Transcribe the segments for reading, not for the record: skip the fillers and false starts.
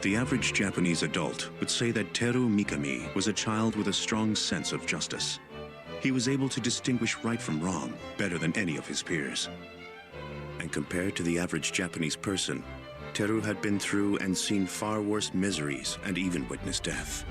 The average Japanese adult would say that Teru Mikami was a child with a strong sense of justice. He was able to distinguish right from wrong better than any of his peers. And compared to the average Japanese person, Teru had been through and seen far worse miseries and even witnessed death.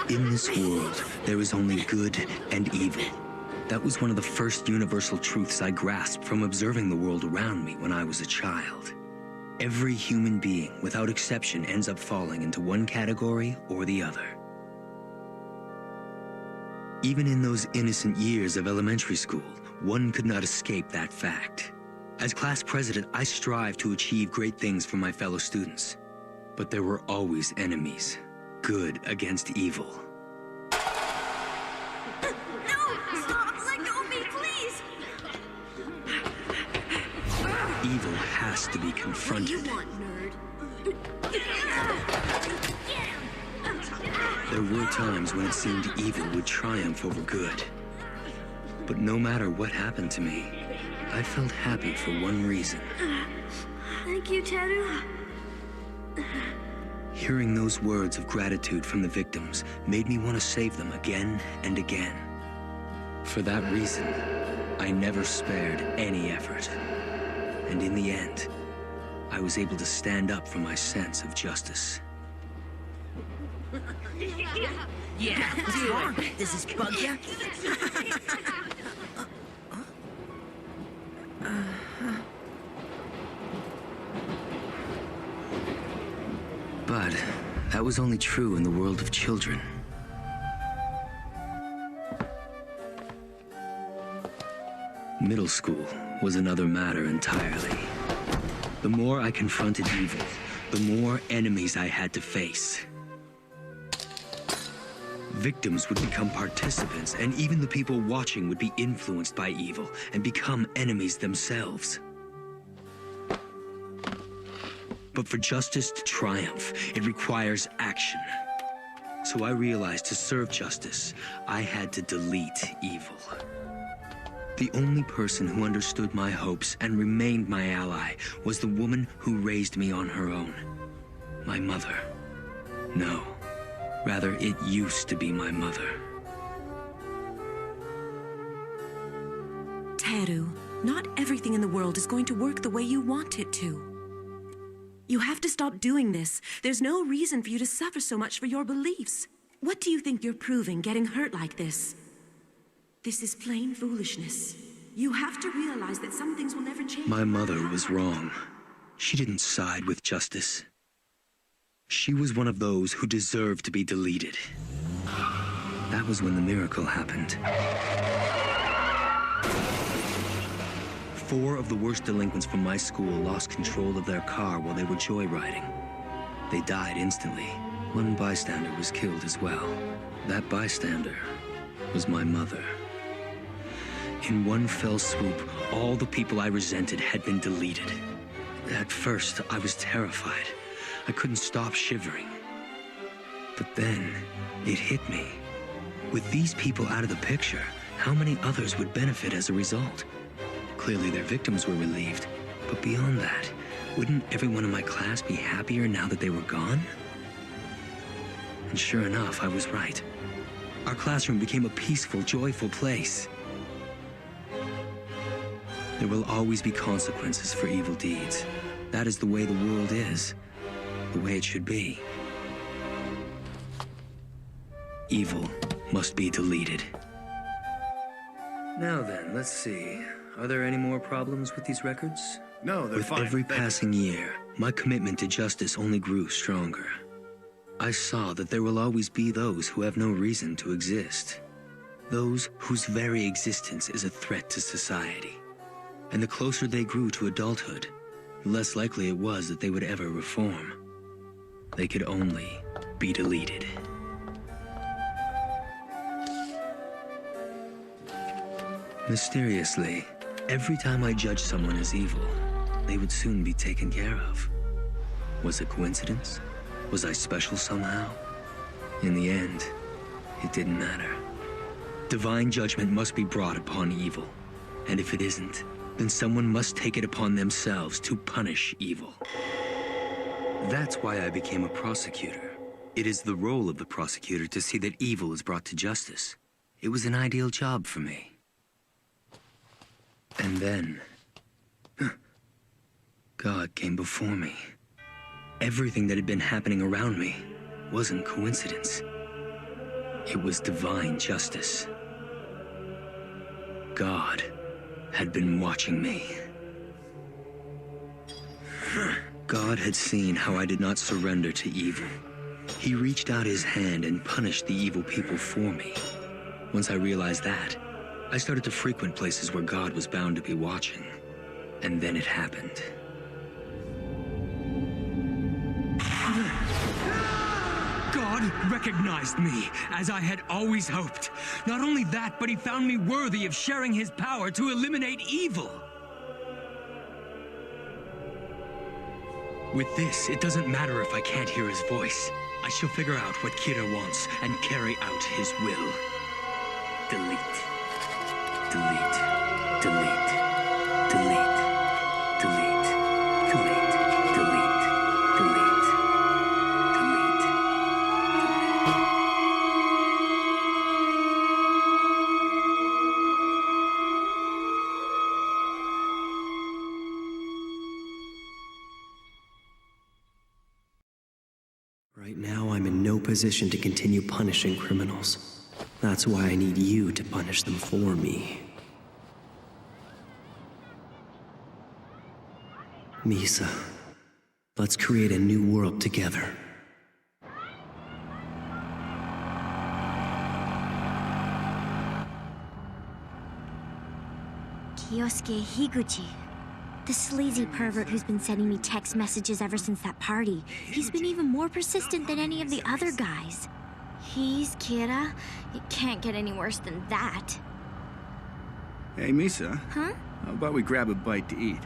In this world, there is only good and evil. That was one of the first universal truths I grasped from observing the world around me when I was a child. Every human being, without exception, ends up falling into one category or the other. Even in those innocent years of elementary school, one could not escape that fact. As class president, I strive to achieve great things for my fellow students. But there were always enemies. Good against evil. No! Stop! Let go of me, please! Evil has to be confronted. What do you want, nerd? There were times when it seemed evil would triumph over good. But no matter what happened to me, I felt happy for one reason. Thank you, Teru. Hearing those words of gratitude from the victims made me want to save them again and again. For that reason, I never spared any effort. And in the end, I was able to stand up for my sense of justice. Yeah, do it. Does this bug you? But that was only true in the world of children. Middle school was another matter entirely. The more I confronted evil, the more enemies I had to face. Victims would become participants, and even the people watching would be influenced by evil and become enemies themselves. But for justice to triumph, it requires action. So I realized to serve justice, I had to delete evil. The only person who understood my hopes and remained my ally was the woman who raised me on her own. My mother. No, rather it used to be my mother. Teru, not everything in the world is going to work the way you want it to. You have to stop doing this. There's no reason for you to suffer so much for your beliefs. What do you think you're proving, getting hurt like this? This is plain foolishness. You have to realize that some things will never change. My mother was wrong. She didn't side with justice. She was one of those who deserved to be deleted. That was when the miracle happened. 4 of the worst delinquents from my school lost control of their car while they were joyriding. They died instantly. One bystander was killed as well. That bystander was my mother. In one fell swoop, all the people I resented had been deleted. At first, I was terrified. I couldn't stop shivering. But then, it hit me. With these people out of the picture, how many others would benefit as a result? Clearly their victims were relieved, but beyond that, wouldn't everyone in my class be happier now that they were gone? And sure enough, I was right. Our classroom became a peaceful, joyful place. There will always be consequences for evil deeds. That is the way the world is, the way it should be. Evil must be deleted. Now then, let's see. Are there any more problems with these records? No, they're With fine. every passing year, my commitment to justice only grew stronger. I saw that there will always be those who have no reason to exist. Those whose very existence is a threat to society. And the closer they grew to adulthood, the less likely it was that they would ever reform. They could only be deleted. Mysteriously, every time I judged someone as evil, they would soon be taken care of. Was it coincidence? Was I special somehow? In the end, it didn't matter. Divine judgment must be brought upon evil. And if it isn't, then someone must take it upon themselves to punish evil. That's why I became a prosecutor. It is the role of the prosecutor to see that evil is brought to justice. It was an ideal job for me. And then, God came before me. Everything that had been happening around me wasn't coincidence. It was divine justice. God had been watching me. God had seen how I did not surrender to evil. He reached out his hand and punished the evil people for me. Once I realized that, I started to frequent places where God was bound to be watching. And then it happened. God recognized me, as I had always hoped. Not only that, but he found me worthy of sharing his power to eliminate evil. With this, it doesn't matter if I can't hear his voice. I shall figure out what Kira wants and carry out his will. Delete. Delete. Delete. Delete. Delete. Delete. Delete. Delete. Delete. Right now, I'm in no position to continue punishing criminals. That's why I need you to punish them for me. Misa, let's create a new world together. Kyosuke Higuchi. The sleazy pervert who's been sending me text messages ever since that party. He's been even more persistent than any of the other guys. He's Kira? It can't get any worse than that. Hey, Misa. Huh? How about we grab a bite to eat?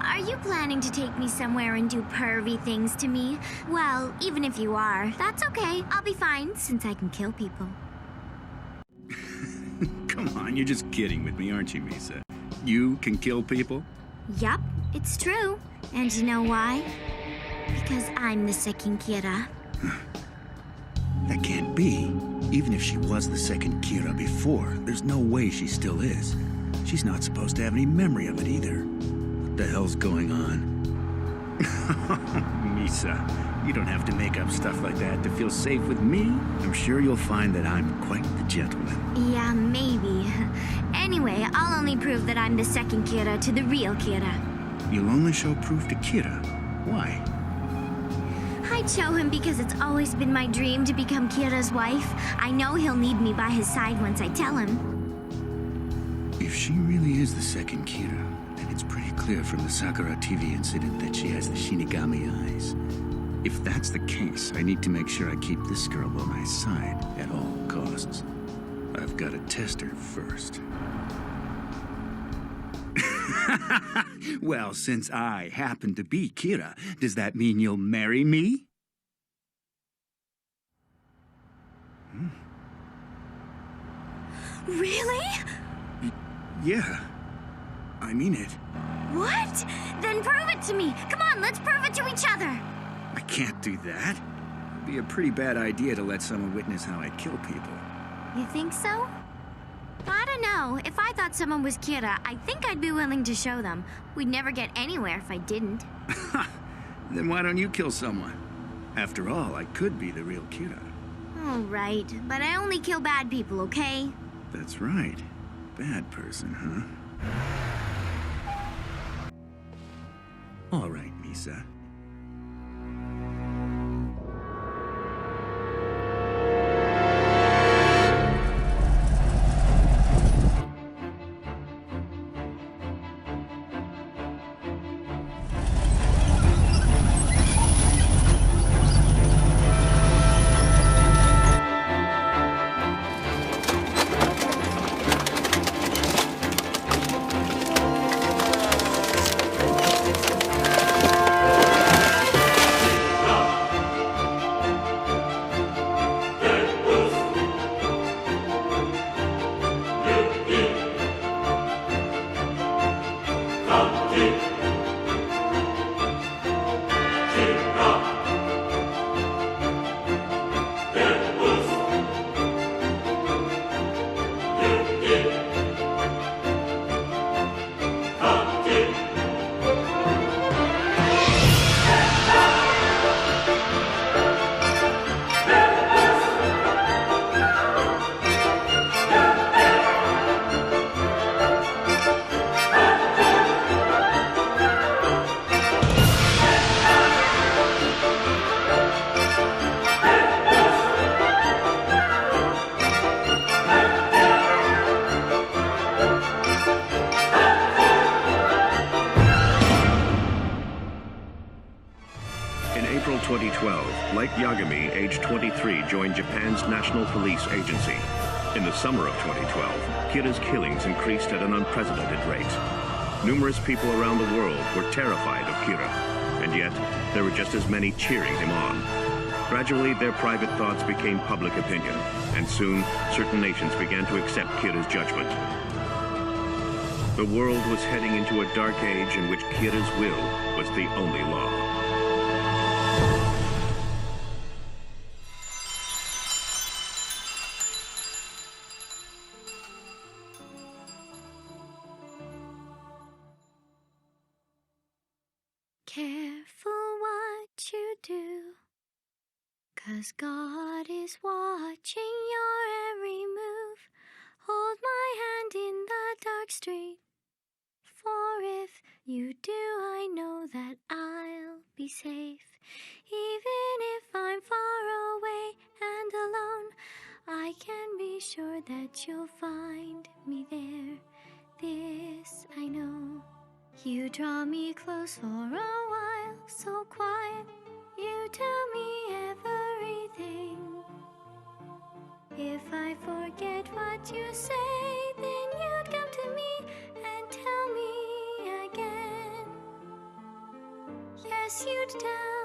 Are you planning to take me somewhere and do pervy things to me? Well, even if you are, that's okay. I'll be fine, since I can kill people. Come on, you're just kidding with me, aren't you, Misa? You can kill people? Yup, it's true. And you know why? Because I'm the second Kira. That can't be. Even if she was the second Kira before, there's no way she still is. She's not supposed to have any memory of it either. What the hell's going on? Misa, you don't have to make up stuff like that to feel safe with me. I'm sure you'll find that I'm quite the gentleman. Yeah, maybe. Anyway, I'll only prove that I'm the second Kira to the real Kira. You'll only show proof to Kira. Why? I'd show him because it's always been my dream to become Kira's wife. I know he'll need me by his side once I tell him. If she really is the second Kira, then it's pretty clear from the Sakura TV incident that she has the Shinigami eyes. If that's the case, I need to make sure I keep this girl by my side at all costs. I've got to test her first. Well, since I happen to be Kira, does that mean you'll marry me? Really? Yeah. I mean it. What? Then prove it to me. Come on, let's prove it to each other. I can't do that. It'd be a pretty bad idea to let someone witness how I kill people. You think so? I don't know. If I thought someone was Kira, I think I'd be willing to show them. We'd never get anywhere if I didn't. Then why don't you kill someone? After all, I could be the real Kira. All right, but I only kill bad people, okay? That's right. Bad person, huh? All right, Misa. In April 2012, Light Yagami, age 23, joined Japan's National Police Agency. In the summer of 2012, Kira's killings increased at an unprecedented rate. Numerous people around the world were terrified of Kira, and yet there were just as many cheering him on. Gradually, their private thoughts became public opinion, and soon, certain nations began to accept Kira's judgment. The world was heading into a dark age in which Kira's will was the only law. Careful what you do, 'cause God is watching your every move. Hold my hand in the dark street, for if you do, I know that I'll be safe. Even if I'm far away and alone, I can be sure that you'll find me there. This I know. You draw me close for a while, so quiet. You tell me everything. If I forget what you say, then you'd come to me and tell me again. Yes, you'd tell